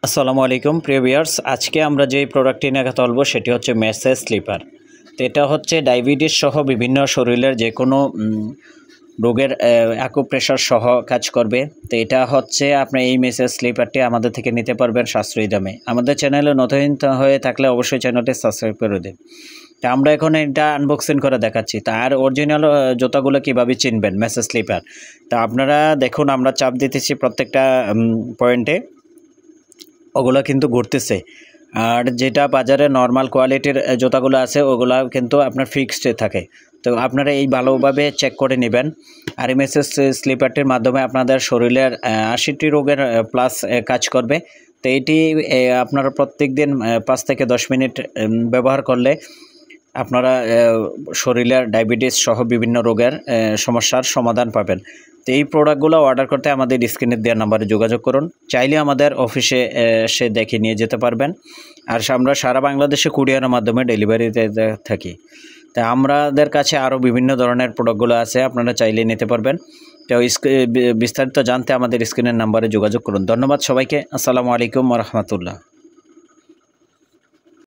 আসসালামু আলাইকুম প্রিয় ভিউয়ার্স, আজকে আমরা যে প্রোডাক্টটি নিয়ে কথা বলবো সেটি হচ্ছে মেসেজ স্লিপার। তো এটা হচ্ছে ডায়াবেটিস সহ বিভিন্ন শরীরের যে কোনো রোগের অ্যাকুপ্রেশার সহ কাজ করবে। তো এটা হচ্ছে আপনি এই মেসেজ স্লিপারটি আমাদের থেকে নিতে পারবেন সাশ্রয়ী দামে। আমাদের চ্যানেলে নতুন হয়ে থাকলে অবশ্যই চ্যানেলটি সাবস্ক্রাইব করে দিন। তা আমরা এখন এটা আনবক্সিং করে দেখাচ্ছি। তার অরিজিনাল জুতাগুলো কীভাবে চিনবেন মেসেজ স্লিপার। তা আপনারা দেখুন, আমরা চাপ দিতেছি প্রত্যেকটা পয়েন্টে, ওগুলো কিন্তু ঘুরতেছে। আর যেটা বাজারে নর্মাল কোয়ালিটির জুতাগুলো আছে ওগুলো কিন্তু আপনার ফিক্সড থাকে। তো আপনারা এই ভালোভাবে চেক করে নেবেন। আর এই মেসেজ স্লিপারটির মাধ্যমে আপনাদের শরীরের 80টি রোগের প্লাস কাজ করবে। তো এইটি আপনারা প্রত্যেক দিন 5 থেকে 10 মিনিট ব্যবহার করলে আপনারা শরীরের ডায়াবেটিস সহ বিভিন্ন রোগের সমস্যার সমাধান পাবেন। তো এই প্রোডাক্টগুলো অর্ডার করতে আমাদের স্ক্রিনে দেওয়া নাম্বারে যোগাযোগ করুন। চাইলে আমাদের অফিসে এসে দেখে নিয়ে যেতে পারবেন। আর আমরা সারা বাংলাদেশে কুরিয়ারের মাধ্যমে ডেলিভারি দিতে থাকি। তা আমাদের কাছে আরও বিভিন্ন ধরনের প্রোডাক্টগুলো আছে, আপনারা চাইলে নিতে পারবেন। তো বিস্তারিত জানতে আমাদের স্ক্রিনের নাম্বারে যোগাযোগ করুন। ধন্যবাদ সবাইকে। আসসালামু আলাইকুম ওয়া রাহমাতুল্লাহ।